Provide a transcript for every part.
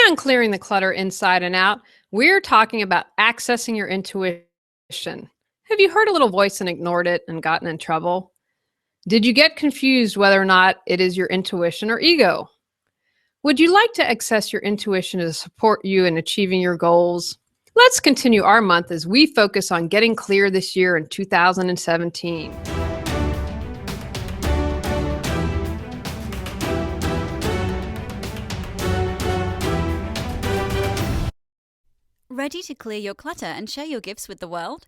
on Clearing the Clutter Inside and Out, we're talking about accessing your intuition. Have you heard a little voice and ignored it and gotten in trouble? Did you get confused whether or not it is your intuition or ego? Would you like to access your intuition to support you in achieving your goals? Let's continue our month as we focus on getting clear this year in 2017. Ready to clear your clutter and share your gifts with the world?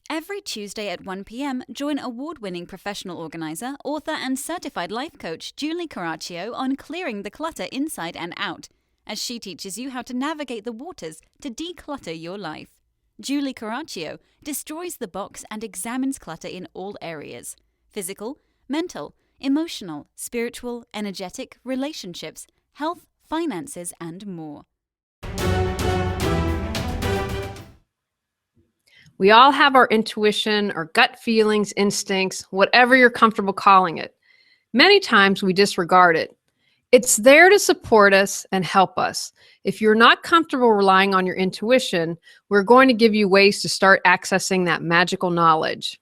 Every Tuesday at 1 p.m., join award-winning professional organizer, author, and certified life coach Julie Coraccio on Clearing the Clutter Inside and Out, as she teaches you how to navigate the waters to declutter your life. Julie Coraccio destroys the box and examines clutter in all areas: physical, mental, emotional, spiritual, energetic, relationships, health, finances, and more. We all have our intuition, our gut feelings, instincts, whatever you're comfortable calling it. Many times we disregard it. It's there to support us and help us. If you're not comfortable relying on your intuition, we're going to give you ways to start accessing that magical knowledge.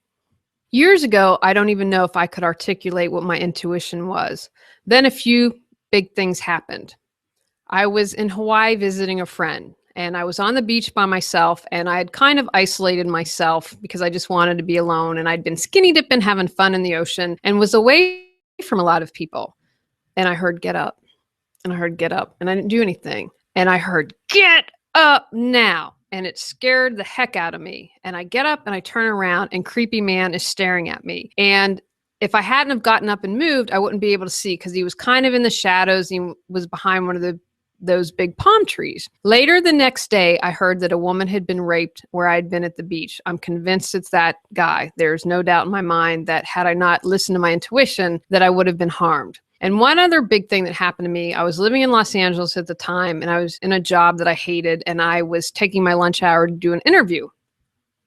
Years ago, I don't even know if I could articulate what my intuition was. Then a few big things happened. I was in Hawaii visiting a friend, and I was on the beach by myself, and I had kind of isolated myself because I just wanted to be alone, and I'd been skinny dipping, having fun in the ocean, and was away from a lot of people. And I heard, "Get up," and I heard, "Get up," and I didn't do anything. And I heard, "Get up now," and it scared the heck out of me. And I get up and I turn around, and creepy man is staring at me. And if I hadn't have gotten up and moved, I wouldn't be able to see because he was kind of in the shadows. He was behind one of those big palm trees. Later the next day, I heard that a woman had been raped where I'd been at the beach. I'm convinced it's that guy. There's no doubt in my mind that had I not listened to my intuition, that I would have been harmed. And one other big thing that happened to me, I was living in Los Angeles at the time, and I was in a job that I hated, and I was taking my lunch hour to do an interview.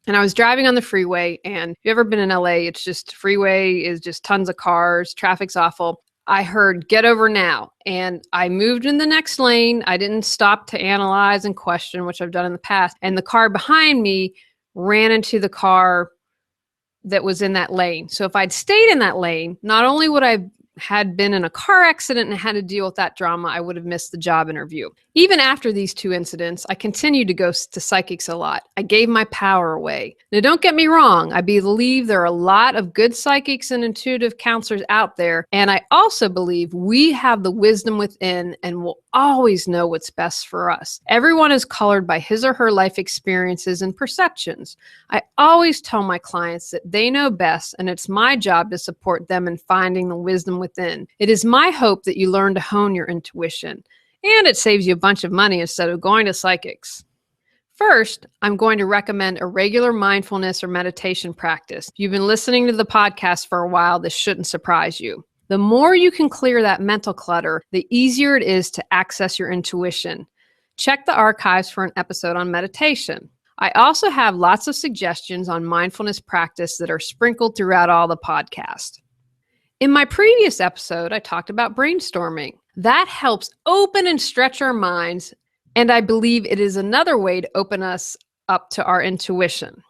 And I was driving on the freeway, and if you've ever been in LA, it's just, freeway is just tons of cars, traffic's awful. I heard, "Get over now." And I moved in the next lane. I didn't stop to analyze and question, which I've done in the past. And the car behind me ran into the car that was in that lane. So if I'd stayed in that lane, not only would I had been in a car accident and had to deal with that drama, I would have missed the job interview. Even after these two incidents, I continued to go to psychics a lot. I gave my power away. Now, don't get me wrong. I believe there are a lot of good psychics and intuitive counselors out there. And I also believe we have the wisdom within and will always know what's best for us. Everyone is colored by his or her life experiences and perceptions. I always tell my clients that they know best, and it's my job to support them in finding the wisdom within. It is my hope that you learn to hone your intuition, and it saves you a bunch of money instead of going to psychics. First, I'm going to recommend a regular mindfulness or meditation practice. If you've been listening to the podcast for a while, this shouldn't surprise you. The more you can clear that mental clutter, the easier it is to access your intuition. Check the archives for an episode on meditation. I also have lots of suggestions on mindfulness practice that are sprinkled throughout all the podcast. In my previous episode, I talked about brainstorming. That helps open and stretch our minds, and I believe it is another way to open us up to our intuition.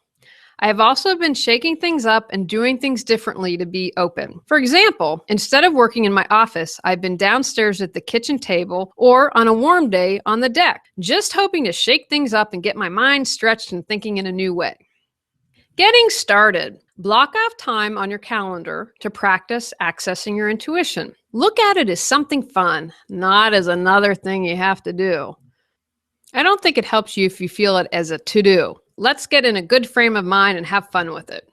I have also been shaking things up and doing things differently to be open. For example, instead of working in my office, I've been downstairs at the kitchen table or on a warm day on the deck, just hoping to shake things up and get my mind stretched and thinking in a new way. Getting started. Block off time on your calendar to practice accessing your intuition. Look at it as something fun, not as another thing you have to do. I don't think it helps you if you feel it as a to-do. Let's get in a good frame of mind and have fun with it.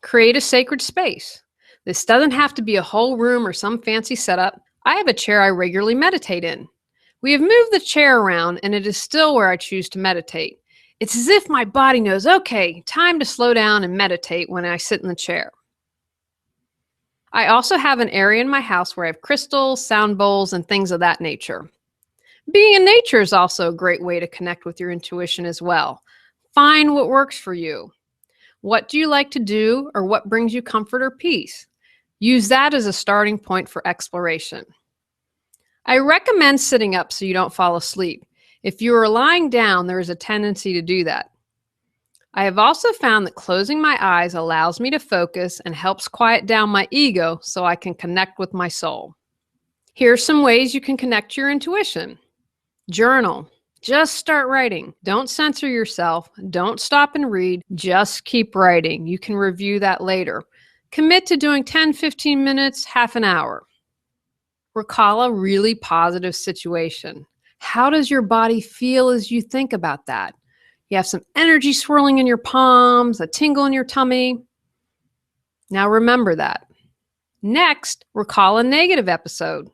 Create a sacred space. This doesn't have to be a whole room or some fancy setup. I have a chair I regularly meditate in. We have moved the chair around, and it is still where I choose to meditate. It's as if my body knows, okay, time to slow down and meditate when I sit in the chair. I also have an area in my house where I have crystals, sound bowls, and things of that nature. Being in nature is also a great way to connect with your intuition as well. Find what works for you. What do you like to do, or what brings you comfort or peace? Use that as a starting point for exploration. I recommend sitting up so you don't fall asleep. If you are lying down, there is a tendency to do that. I have also found that closing my eyes allows me to focus and helps quiet down my ego so I can connect with my soul. Here are some ways you can connect to your intuition. Journal. Just start writing. Don't censor yourself. Don't stop and read. Just keep writing. You can review that later. Commit to doing 10, 15 minutes, half an hour. Recall a really positive situation. How does your body feel as you think about that? You have some energy swirling in your palms, a tingle in your tummy. Now remember that. Next, recall a negative episode.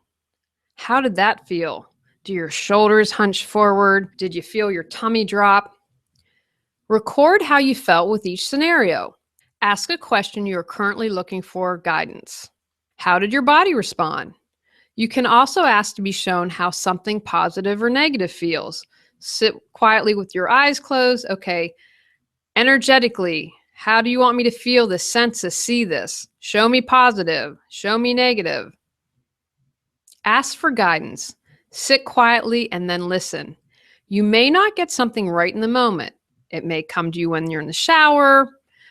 How did that feel? Do your shoulders hunch forward? Did you feel your tummy drop? Record how you felt with each scenario. Ask a question you are currently looking for guidance. How did your body respond? You can also ask to be shown how something positive or negative feels. Sit quietly with your eyes closed. Okay, energetically, how do you want me to feel this, sense this, see this? Show me positive. Show me negative. Ask for guidance. Sit quietly and then listen. You may not get something right in the moment. It may come to you when you're in the shower,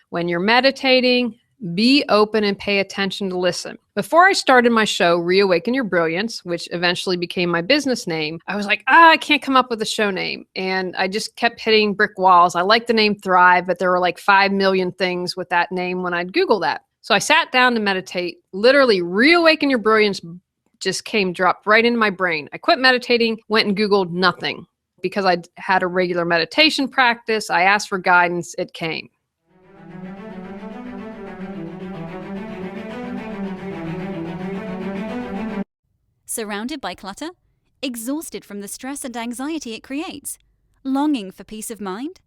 when you're meditating. Be open and pay attention to listen. Before I started my show, Reawaken Your Brilliance, which eventually became my business name, I was like, I can't come up with a show name. And I just kept hitting brick walls. I like the name Thrive, but there were like 5 million things with that name when I'd Google that. So I sat down to meditate. Literally, Reawaken Your Brilliance just dropped right into my brain. I quit meditating, went and Googled nothing. Because I had a regular meditation practice, I asked for guidance, it came. Surrounded by clutter? Exhausted from the stress and anxiety it creates? Longing for peace of mind?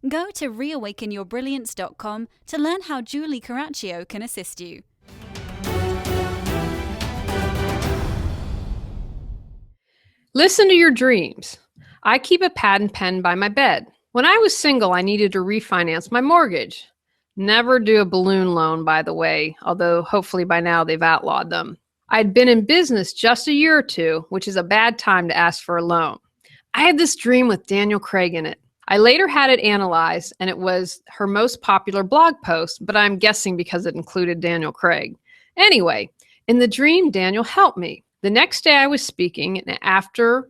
Go to reawakenyourbrilliance.com to learn how Julie Coraccio can assist you. Listen to your dreams. I keep a pad and pen by my bed. When I was single, I needed to refinance my mortgage. Never do a balloon loan, by the way, although hopefully by now they've outlawed them. I'd been in business just a year or two, which is a bad time to ask for a loan. I had this dream with Daniel Craig in it. I later had it analyzed, and it was her most popular blog post, but I'm guessing because it included Daniel Craig. Anyway, in the dream, Daniel helped me. The next day I was speaking, and after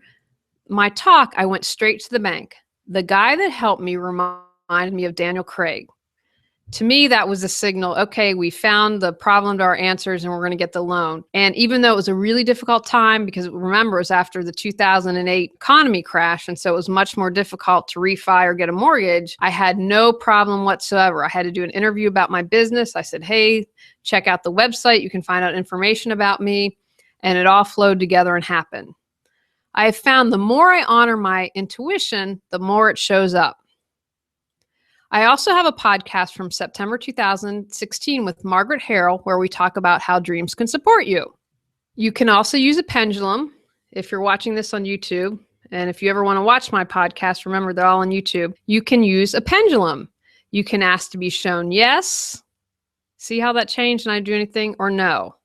my talk, I went straight to the bank. The guy that helped me reminded me of Daniel Craig. To me, that was a signal, okay, we found the problem to our answers and we're going to get the loan. And even though it was a really difficult time, because remember, it was after the 2008 economy crash, and so it was much more difficult to refi or get a mortgage, I had no problem whatsoever. I had to do an interview about my business. I said, hey, check out the website. You can find out information about me. And it all flowed together and happened. I have found the more I honor my intuition, the more it shows up. I also have a podcast from September 2016 with Margaret Harrell where we talk about how dreams can support you. You can also use a pendulum if you're watching this on YouTube. And if you ever want to watch my podcast, remember they're all on YouTube. You can use a pendulum. You can ask to be shown yes. See how that changed and I do anything, or no.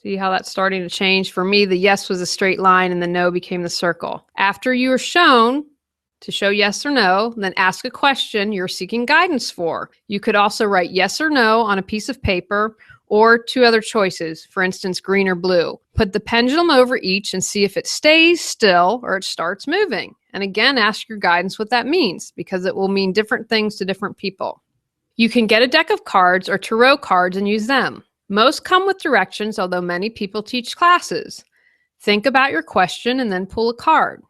See how that's starting to change? For me, the yes was a straight line and the no became the circle. After you are shown to show yes or no, then ask a question you're seeking guidance for. You could also write yes or no on a piece of paper, or 2 other choices, for instance, green or blue. Put the pendulum over each and see if it stays still or it starts moving. And again, ask your guidance what that means, because it will mean different things to different people. You can get a deck of cards or tarot cards and use them. Most come with directions, although many people teach classes. Think about your question and then pull a card.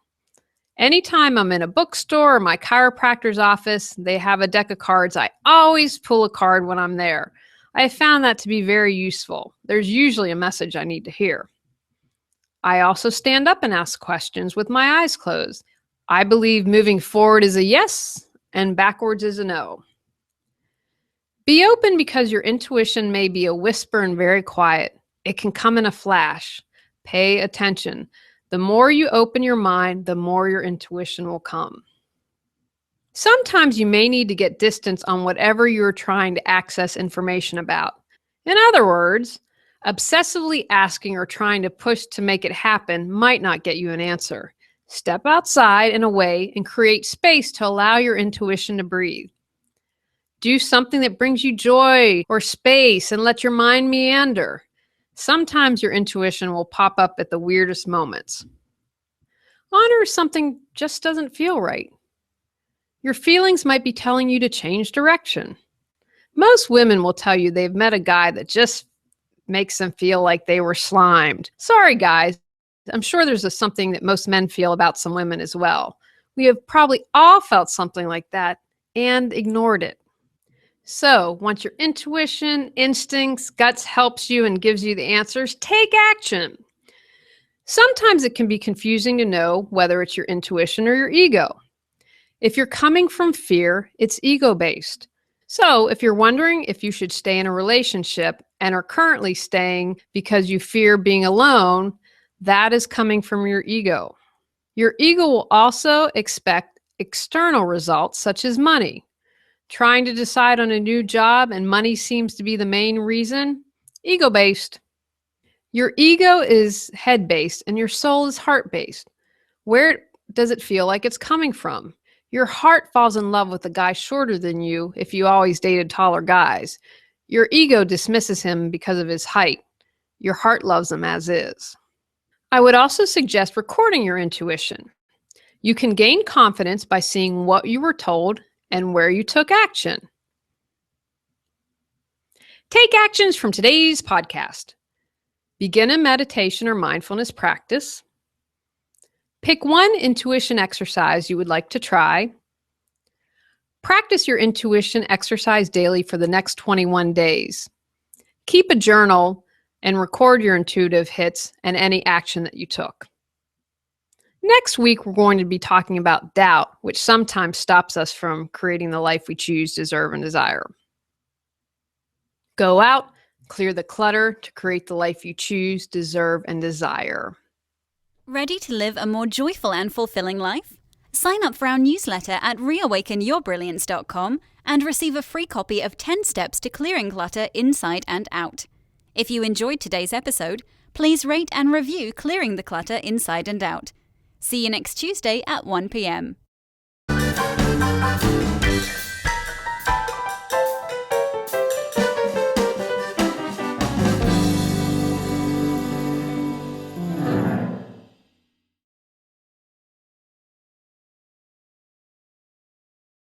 Anytime I'm in a bookstore or my chiropractor's office, they have a deck of cards. I always pull a card when I'm there. I have found that to be very useful. There's usually a message I need to hear. I also stand up and ask questions with my eyes closed. I believe moving forward is a yes and backwards is a no. Be open because your intuition may be a whisper and very quiet. It can come in a flash. Pay attention. The more you open your mind, the more your intuition will come. Sometimes you may need to get distance on whatever you're trying to access information about. In other words, Obsessively asking or trying to push to make it happen might not get you an answer. Step outside and away and create space to allow your intuition to breathe. Do something that brings you joy or space and let your mind meander. Sometimes your intuition will pop up at the weirdest moments. Honor something just doesn't feel right. Your feelings might be telling you to change direction. Most women will tell you they've met a guy that just makes them feel like they were slimed. Sorry, guys. I'm sure there's something that most men feel about some women as well. We have probably all felt something like that and ignored it. So, once your intuition, instincts, guts helps you and gives you the answers, take action. Sometimes it can be confusing to know whether it's your intuition or your ego. If you're coming from fear, it's ego-based. So, if you're wondering if you should stay in a relationship and are currently staying because you fear being alone, that is coming from your ego. Your ego will also expect external results such as money. Trying to decide on a new job and money seems to be the main reason? Ego-based. Your ego is head-based and your soul is heart-based. Where does it feel like it's coming from? Your heart falls in love with a guy shorter than you if you always dated taller guys. Your ego dismisses him because of his height. Your heart loves him as is. I would also suggest recording your intuition. You can gain confidence by seeing what you were told and where you took action. Take actions from today's podcast. Begin a meditation or mindfulness practice. Pick one intuition exercise you would like to try. Practice your intuition exercise daily for the next 21 days. Keep a journal and record your intuitive hits and any action that you took. Next week, we're going to be talking about doubt, which sometimes stops us from creating the life we choose, deserve, and desire. Go out, clear the clutter to create the life you choose, deserve, and desire. Ready to live a more joyful and fulfilling life? Sign up for our newsletter at reawakenyourbrilliance.com and receive a free copy of 10 Steps to Clearing Clutter Inside and Out. If you enjoyed today's episode, please rate and review Clearing the Clutter Inside and Out. See you next Tuesday at 1 p.m.